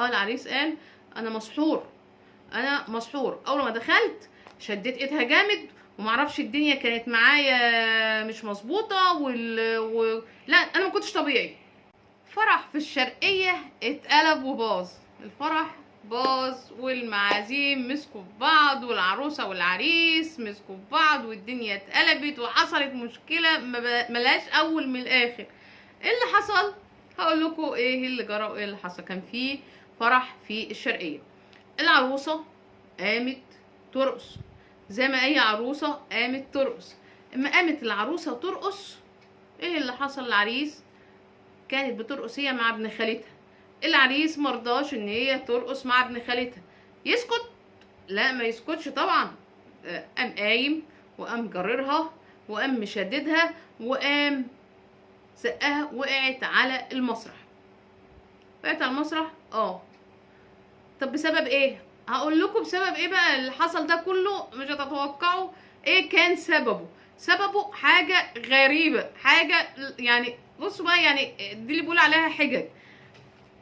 العريس قال انا مسحور، انا مسحور. اول ما دخلت شديت ايدها جامد، ومعرفش الدنيا كانت معايا مش مظبوطه لا انا ما كنتش طبيعي. فرح في الشرقيه اتقلب وباظ، الفرح باظ، والمعازيم مسكوا في بعض، والعروسه والعريس مسكوا في بعض، والدنيا اتقلبت وحصلت مشكله ملهاش اول من الاخر. ايه اللي حصل؟ هقول لكم ايه اللي جرى وايه اللي حصل. كان في فرح في الشرقيه، العروسه قامت ترقص زي ما اي عروسه قامت ترقص. اما قامت العروسه ترقص، ايه اللي حصل؟ العريس كانت بترقص هي مع ابن خالتها، العريس مرضاش ان هي ترقص مع ابن خالتها. يسكت؟ لا ما يسكتش طبعا. قام قايم وقام جررها وقام مشددها وقام سقها، وقعت على المسرح. وقعت على المسرح. طب بسبب ايه؟ هقول لكم بسبب ايه بقى اللي حصل ده كله. مش هتتوقعوا ايه كان سببه. سببه حاجه غريبه، حاجه يعني بصوا بقى، يعني دي اللي بيقول عليها حجج.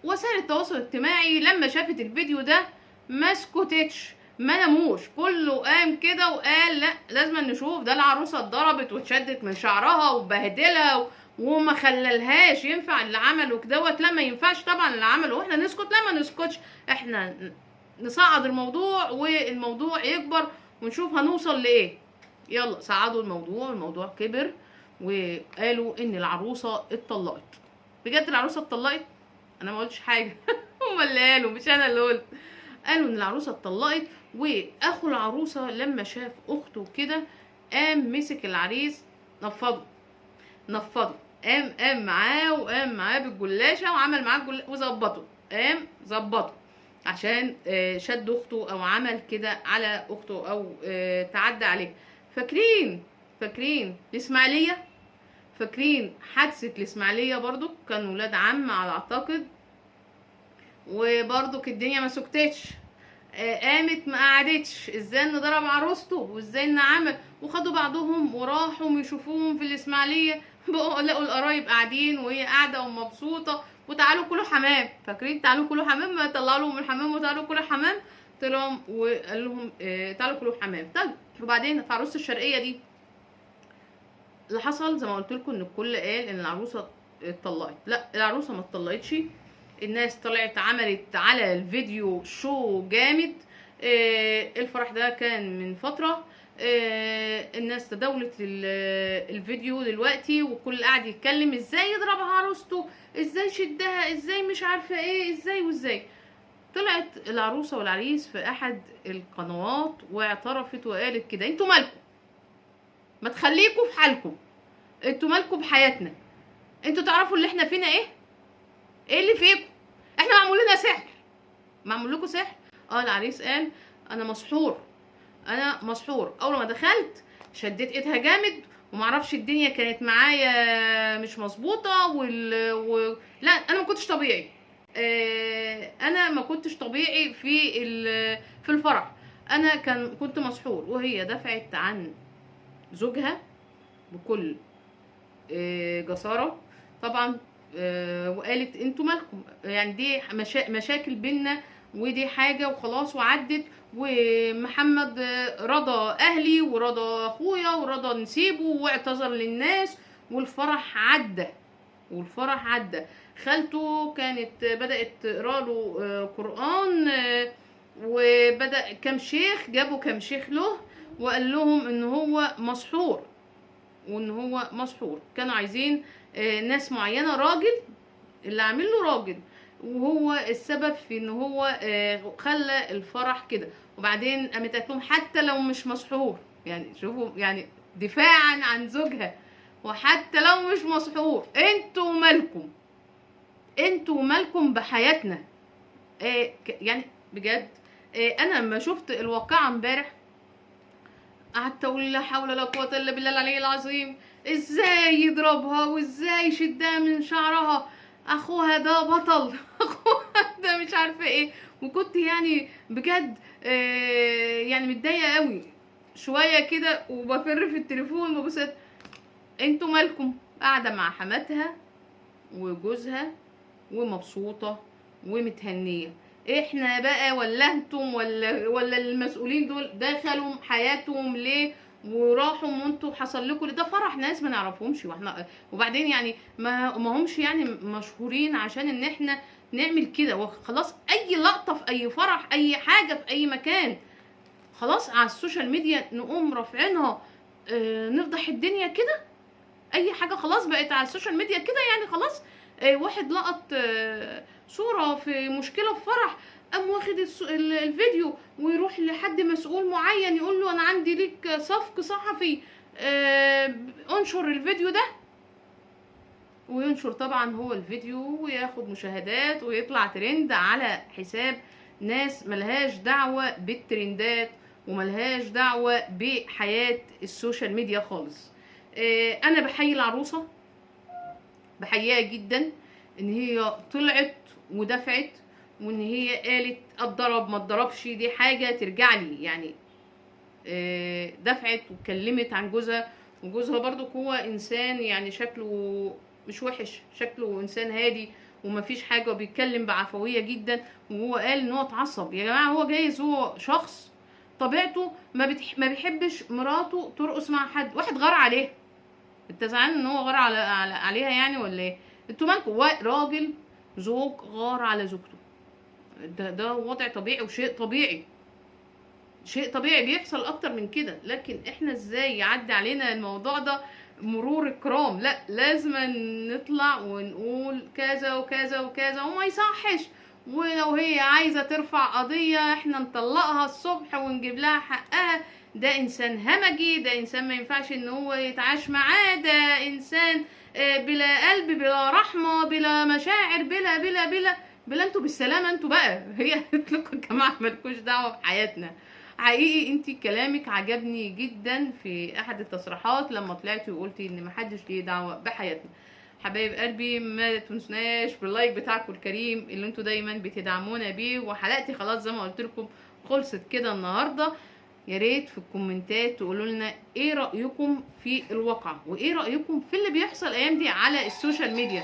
وسائل التواصل الاجتماعي لما شافت الفيديو ده ما سكتتش، ما ناموش، كله قام كده وقال لا لازم نشوف. ده العروسه اتضربت واتشدت من شعرها وبهدلها وما خللهاش. ينفع اللي عمله كدهوت؟ لا ما ينفعش طبعا اللي عمله. واحنا نسكت؟ لا ما نسكتش، احنا نصعد الموضوع والموضوع يكبر ونشوف هنوصل لايه. يلا صعدوا الموضوع، الموضوع كبر وقالوا ان العروسه اتطلقت. بجد العروسه اتطلقت؟ انا ما قلتش حاجه هما اللي قالوا، مش انا اللي قلت. قالوا ان العروسه اتطلقت، واخو العروسه لما شاف اخته كده قام مسك العريس نفضه، قام معاه بالجلاشه وعمل معاه وظبطه، قام ظبطه عشان شد اخته او عمل كده على اخته او تعدى عليه. فاكرين الاسماعيليه؟ فاكرين حادثه الاسماعيليه؟ برضو كان ولاد عم على اعتقد، وبرضو الدنيا ما سكتتش. قامت ما قعدتش ازاي ان ضرب عروسته وازاي ان عمل، وخدوا بعضهم وراحوا يشوفوهم في الاسماعيليه. بقوا لقوا القرايب قاعدين وهي قاعده ومبسوطه، وتعالوا كلوا حمام. فاكرين تعالوا كلوا حمام؟ ما طلعوا لهم الحمام وتعالوا كلوا حمام. طلعوا وقال لهم تعالوا كلوا حمام. طيب وبعدين في عروسه الشرقيه دي اللي حصل زي ما قلت لكم ان الكل قال ان العروسه اتطلقت. لا العروسه ما اتطلقتش. الناس طلعت عملت على الفيديو شو جامد. الفرح ده كان من فتره. الناس تداولت الفيديو دلوقتي، وكل قاعد يتكلم ازاي يضرب عروسته، ازاي شدها، ازاي مش عارفه ايه، ازاي وازاي. طلعت العروسه والعريس في احد القنوات واعترفت وقالت كده: انتوا مالكم؟ ما تخليكوا في حالكم، انتوا مالكم بحياتنا؟ انتوا تعرفوا اللي احنا فينا ايه؟ ايه اللي فيكم؟ احنا معمول لنا سحر. معمول لكم سحر؟ العريس قال انا مسحور، انا مسحور. اول ما دخلت شديت ايدها جامد، ومعرفش الدنيا كانت معايا مش مظبوطه لا انا ما كنتش طبيعي. انا ما كنتش طبيعي في الفرح. انا كنت مسحور. وهي دفعت عن زوجها بكل جسارة طبعا، وقالت انتوا مالكم؟ يعني دي مشاكل بينا، ودي حاجة وخلاص وعدت، ومحمد رضى اهلي ورضى اخويا ورضى نسيبه واعتذر للناس، والفرح عدى. خالته كانت بدأت تقرا له قرآن، وبدأ كام شيخ، جابوا كام شيخ له وقال لهم ان هو مسحور. كانوا عايزين ناس معينه، راجل اللي عامل له راجل، وهو السبب في ان هو خلى الفرح كده. وبعدين قامت قالت لهم حتى لو مش مسحور، يعني شوفوا، يعني دفاعا عن زوجها، وحتى لو مش مسحور انتوا مالكم بحياتنا؟ يعني بجد انا لما شفت الواقعه امبارح قعدت اقول لا حول ولا قوه الا بالله العلي العظيم. ازاي يضربها وازاي يشدها من شعرها؟ اخوها ده بطل اخوها ده مش عارفه ايه. وكنت يعني بجد يعني متضايقه قوي شويه كده، وبفر في التليفون وببص. انتوا مالكم؟ قاعده مع حماتها وجوزها ومبسوطه ومتهنيه. احنا بقى ولا انتم ولا المسؤولين دول دخلوا حياتهم ليه وراحوا وانتوا حصل لكم ده فرح ناس ما نعرفهمش واحنا. وبعدين يعني ما همش يعني مشهورين عشان ان احنا نعمل كده وخلاص. اي لقطه في اي فرح اي حاجه في اي مكان خلاص على السوشيال ميديا نقوم رافعينها، نفضح الدنيا كده. اي حاجه خلاص بقت على السوشيال ميديا كده يعني خلاص. واحد لقط صوره في مشكله في فرح، قام واخد الفيديو ويروح لحد مسؤول معين يقول له انا عندي ليك صفق صحفي، انشر الفيديو ده، وينشر طبعا هو الفيديو وياخد مشاهدات ويطلع ترند على حساب ناس ملهاش دعوة بالترندات وملهاش دعوة بحياة السوشيال ميديا خالص. انا بحيي العروسة، بحييها جدا ان هي طلعت ودفعت، وان هي قالت اتضرب ما اتضربش دي حاجة ترجع لي يعني. دفعت واتكلمت عن جوزها، وجوزها برضو هو انسان يعني شكله مش وحش، شكله انسان هادي ومفيش حاجه وبيتكلم بعفويه جدا. وهو قال ان هو اتعصب. يا جماعه هو جايز هو شخص طبيعته ما بيحبش مراته ترقص مع حد، واحد غار عليها. انت زعلان ان هو غار عليها يعني ولا ايه؟ انتوا مالكوا؟ راجل زوج غار على زوجته، ده وضع طبيعي وشيء طبيعي، شيء طبيعي بيحصل اكتر من كده. لكن احنا ازاي يعدي علينا الموضوع ده مرور الكرام؟ لا، لازم نطلع ونقول كذا وكذا وكذا وما يصحش. ولو هي عايزة ترفع قضية احنا نطلقها الصبح ونجيب لها حقها. ده انسان همجي، ده انسان ما ينفعش ان هو يتعاش معاه، ده انسان بلا قلب بلا رحمة بلا مشاعر بلا بلا بلا بلا. انتوا بالسلامة انتوا بقى. هي قالت لكم يا جماعة مالكوش دعوة بحياتنا. حقيقي انتي كلامك عجبني جدا في احد التصريحات لما طلعتي وقلتي ان محدش ليه دعوه بحياتنا. حبايب قلبي ما تنسناش باللايك بتاعكم الكريم اللي انتوا دايما بتدعمونا بيه. وحلقتي خلاص زي ما قلت لكم خلصت كده النهارده. يا ريت في الكومنتات تقولوا لنا ايه رايكم في الواقع وايه رايكم في اللي بيحصل الايام دي على السوشيال ميديا.